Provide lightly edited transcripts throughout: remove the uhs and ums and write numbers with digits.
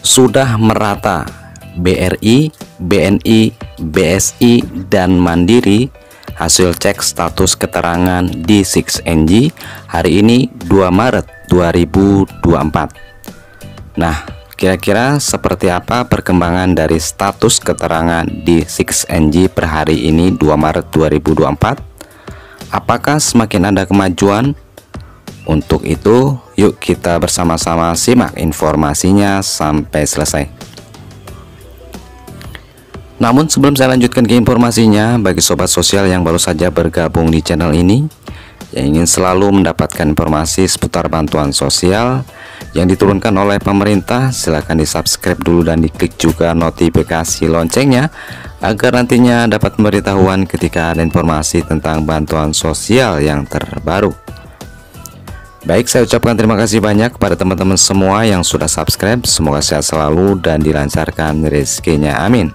sudah merata. BRI, BNI, BSI, dan Mandiri hasil cek status keterangan di 6NG hari ini 2 Maret 2024. Nah, kira-kira seperti apa perkembangan dari status keterangan di 6NG per hari ini 2 Maret 2024? Apakah semakin ada kemajuan? Untuk itu, yuk kita bersama-sama simak informasinya sampai selesai. Namun sebelum saya lanjutkan ke informasinya, bagi sobat sosial yang baru saja bergabung di channel ini, yang ingin selalu mendapatkan informasi seputar bantuan sosial yang diturunkan oleh pemerintah, silahkan di subscribe dulu dan diklik juga notifikasi loncengnya agar nantinya dapat memberitahuan ketika ada informasi tentang bantuan sosial yang terbaru. Baik, saya ucapkan terima kasih banyak kepada teman-teman semua yang sudah subscribe. Semoga sehat selalu dan dilancarkan rezekinya, amin.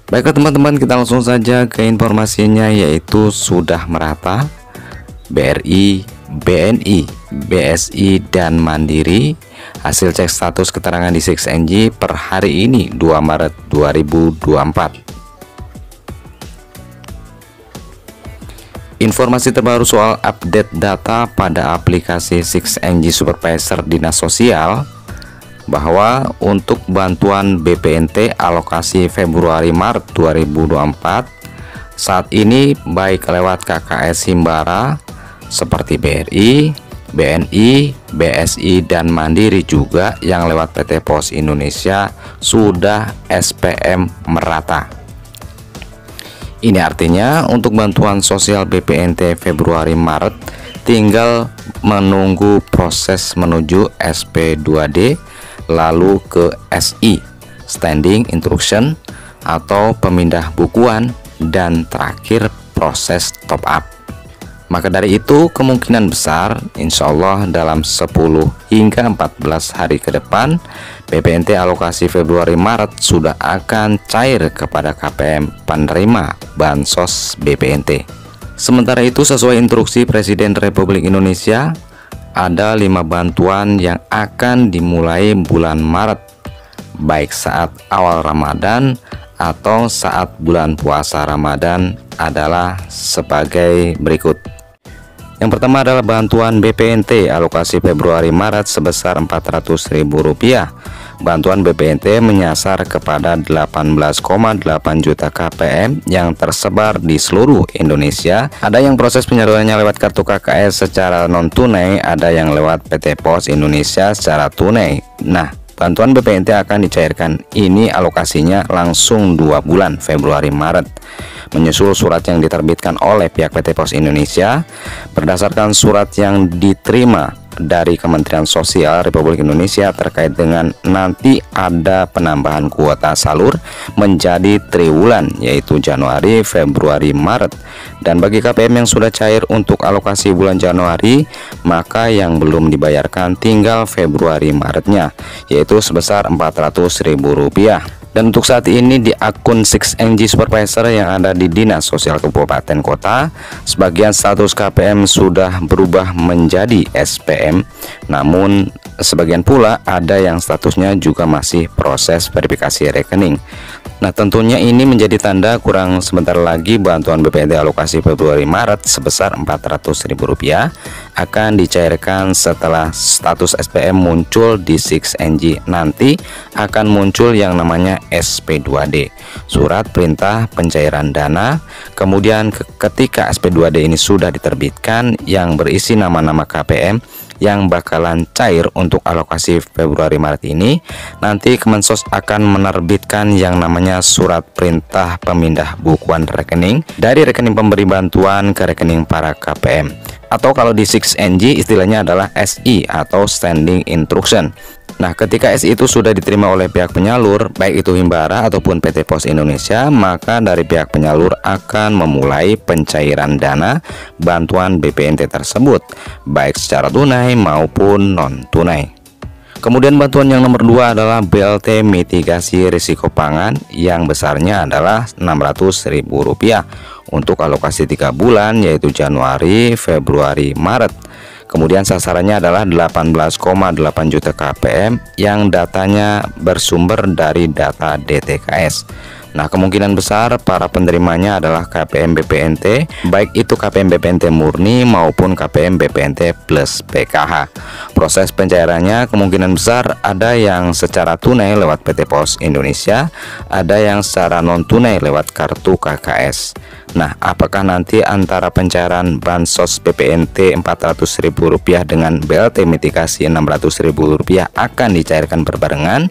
Baiklah teman-teman, kita langsung saja ke informasinya, yaitu sudah merata. BRI, BNI, BSI, dan Mandiri hasil cek status keterangan di 6NG per hari ini 2 Maret 2024. Informasi terbaru soal update data pada aplikasi 6NG Supervisor Dinas Sosial, bahwa untuk bantuan BPNT alokasi Februari-Maret 2024 saat ini baik lewat KKS Himbara seperti BRI, BNI, BSI, dan Mandiri, juga yang lewat PT Pos Indonesia sudah SPM merata. Ini artinya untuk bantuan sosial BPNT Februari-Maret tinggal menunggu proses menuju SP2D, lalu ke SI, Standing Instruction atau pemindah bukuan, dan terakhir proses top up. Maka dari itu kemungkinan besar insya Allah dalam 10 hingga 14 hari ke depan BPNT alokasi Februari-Maret sudah akan cair kepada KPM penerima Bansos BPNT. Sementara itu, sesuai instruksi Presiden Republik Indonesia, ada 5 bantuan yang akan dimulai bulan Maret, baik saat awal Ramadan atau saat bulan puasa Ramadan, adalah sebagai berikut. Yang pertama adalah bantuan BPNT alokasi Februari-Maret sebesar Rp400.000. Bantuan BPNT menyasar kepada 18,8 juta KPM yang tersebar di seluruh Indonesia. Ada yang proses penyalurannya lewat kartu KKS secara non-tunai, ada yang lewat PT Pos Indonesia secara tunai. Nah, bantuan BPNT akan dicairkan ini alokasinya langsung 2 bulan, Februari-Maret, menyusul surat yang diterbitkan oleh pihak PT Pos Indonesia berdasarkan surat yang diterima dari Kementerian Sosial Republik Indonesia terkait dengan nanti ada penambahan kuota salur menjadi triwulan, yaitu Januari, Februari, Maret. Dan bagi KPM yang sudah cair untuk alokasi bulan Januari, maka yang belum dibayarkan tinggal Februari Maretnya, yaitu sebesar Rp400.000. Dan untuk saat ini di akun 6NG Supervisor yang ada di Dinas Sosial Kabupaten Kota, sebagian status KPM sudah berubah menjadi SPM, namun sebagian pula ada yang statusnya juga masih proses verifikasi rekening. Nah, tentunya ini menjadi tanda kurang sebentar lagi bantuan BPNT alokasi Februari-Maret sebesar Rp400.000 akan dicairkan setelah status SPM muncul di 6NG. Nanti akan muncul yang namanya SP2D, surat perintah pencairan dana. Kemudian ketika SP2D ini sudah diterbitkan yang berisi nama-nama KPM yang bakalan cair untuk alokasi Februari-Maret ini, nanti Kemensos akan menerbitkan yang namanya surat perintah pemindah bukuan rekening dari rekening pemberi bantuan ke rekening para KPM, atau kalau di 6NG istilahnya adalah SI atau Standing Instruction. Nah, ketika SI itu sudah diterima oleh pihak penyalur, baik itu Himbara ataupun PT Pos Indonesia, maka dari pihak penyalur akan memulai pencairan dana bantuan BPNT tersebut, baik secara tunai maupun non-tunai. Kemudian bantuan yang nomor 2 adalah BLT mitigasi risiko pangan yang besarnya adalah Rp600.000 untuk alokasi 3 bulan, yaitu Januari, Februari, Maret. Kemudian sasarannya adalah 18,8 juta KPM yang datanya bersumber dari data DTKS. Nah, kemungkinan besar para penerimanya adalah KPM BPNT, baik itu KPM BPNT murni maupun KPM BPNT plus PKH. Proses pencairannya kemungkinan besar ada yang secara tunai lewat PT Pos Indonesia, ada yang secara non tunai lewat kartu KKS. Nah, apakah nanti antara pencairan bansos BPNT Rp400.000 dengan BLT mitigasi Rp600.000 akan dicairkan berbarengan?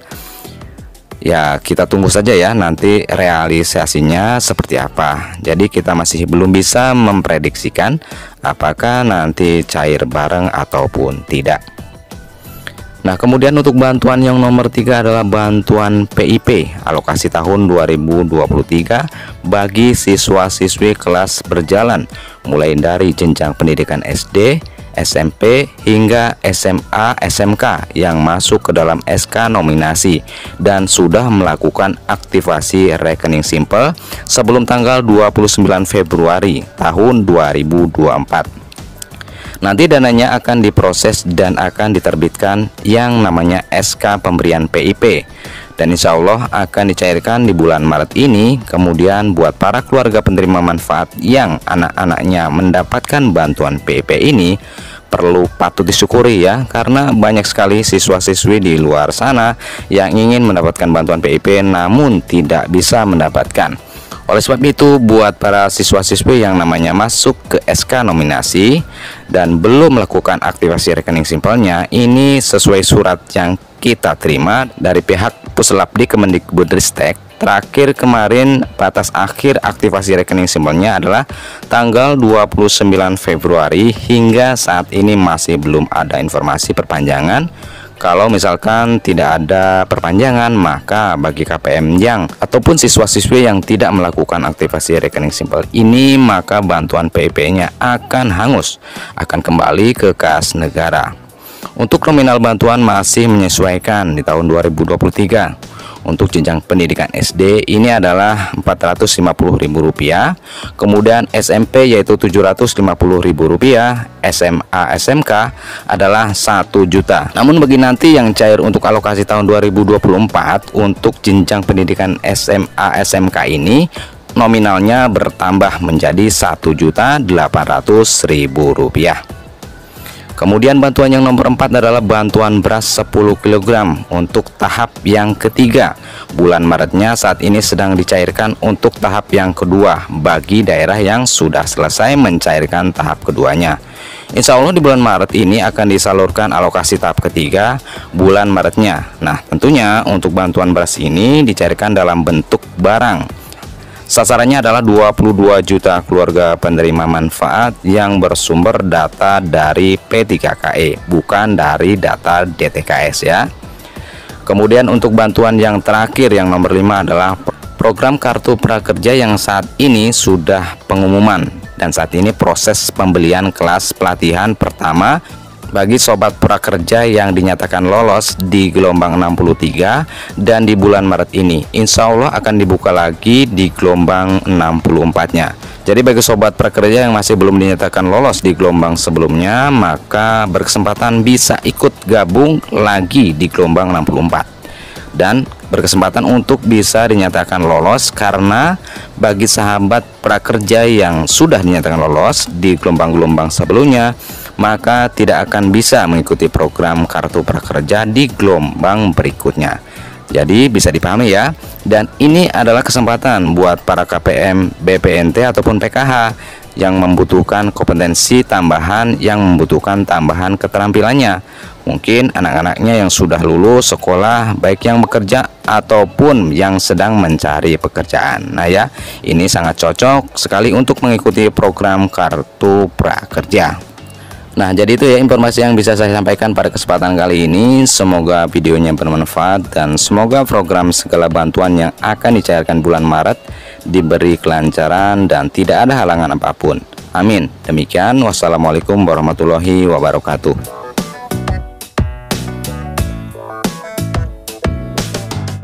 Ya, kita tunggu saja ya nanti realisasinya seperti apa. Jadi kita masih belum bisa memprediksikan apakah nanti cair bareng ataupun tidak. Nah, kemudian untuk bantuan yang nomor 3 adalah bantuan PIP alokasi tahun 2023 bagi siswa-siswi kelas berjalan mulai dari jenjang pendidikan SD, SMP hingga SMA SMK yang masuk ke dalam SK nominasi dan sudah melakukan aktivasi rekening simpel sebelum tanggal 29 Februari tahun 2024. Nanti dananya akan diproses dan akan diterbitkan yang namanya SK pemberian PIP, dan insya Allah akan dicairkan di bulan Maret ini. Kemudian buat para keluarga penerima manfaat yang anak-anaknya mendapatkan bantuan PIP ini perlu patut disyukuri ya, karena banyak sekali siswa-siswi di luar sana yang ingin mendapatkan bantuan PIP namun tidak bisa mendapatkan. Oleh sebab itu, buat para siswa-siswi yang namanya masuk ke SK nominasi dan belum melakukan aktivasi rekening simpelnya, ini sesuai surat yang kita terima dari pihak Puslapdi Kemendikbudristek. Terakhir kemarin batas akhir aktivasi rekening simpelnya adalah tanggal 29 Februari. Hingga saat ini masih belum ada informasi perpanjangan. Kalau misalkan tidak ada perpanjangan, maka bagi KPM yang ataupun siswa-siswi yang tidak melakukan aktivasi rekening simpel ini, maka bantuan PIP-nya akan hangus, akan kembali ke kas negara. Untuk nominal bantuan masih menyesuaikan di tahun 2023. Untuk jenjang pendidikan SD ini adalah Rp450.000, kemudian SMP yaitu Rp750.000, SMA SMK adalah 1 juta. Namun bagi nanti yang cair untuk alokasi tahun 2024 untuk jenjang pendidikan SMA SMK ini, nominalnya bertambah menjadi Rp1.800.000. Kemudian bantuan yang nomor 4 adalah bantuan beras 10 kg untuk tahap yang ketiga. Bulan Maretnya saat ini sedang dicairkan untuk tahap yang kedua bagi daerah yang sudah selesai mencairkan tahap keduanya. Insya Allah di bulan Maret ini akan disalurkan alokasi tahap ketiga bulan Maretnya. Nah, tentunya untuk bantuan beras ini dicairkan dalam bentuk barang. Sasarannya adalah 22 juta keluarga penerima manfaat yang bersumber data dari P3KE, bukan dari data DTKS ya. Kemudian untuk bantuan yang terakhir yang nomor 5 adalah program Kartu Prakerja yang saat ini sudah pengumuman, dan saat ini proses pembelian kelas pelatihan pertama bagi sobat prakerja yang dinyatakan lolos di gelombang 63 dan di bulan Maret ini insya Allah akan dibuka lagi di gelombang 64-nya. Jadi bagi sobat prakerja yang masih belum dinyatakan lolos di gelombang sebelumnya, maka berkesempatan bisa ikut gabung lagi di gelombang 64 dan berkesempatan untuk bisa dinyatakan lolos, karena bagi sahabat prakerja yang sudah dinyatakan lolos di gelombang-gelombang sebelumnya, maka tidak akan bisa mengikuti program Kartu Prakerja di gelombang berikutnya. Jadi bisa dipahami ya. Dan ini adalah kesempatan buat para KPM, BPNT ataupun PKH yang membutuhkan kompetensi tambahan, yang membutuhkan tambahan keterampilannya. Mungkin anak-anaknya yang sudah lulus sekolah, baik yang bekerja ataupun yang sedang mencari pekerjaan. Nah ya, ini sangat cocok sekali untuk mengikuti program Kartu Prakerja. Nah, jadi itu ya informasi yang bisa saya sampaikan pada kesempatan kali ini. Semoga videonya bermanfaat dan semoga program segala bantuan yang akan dicairkan bulan Maret diberi kelancaran dan tidak ada halangan apapun. Amin. Demikian, wassalamualaikum warahmatullahi wabarakatuh.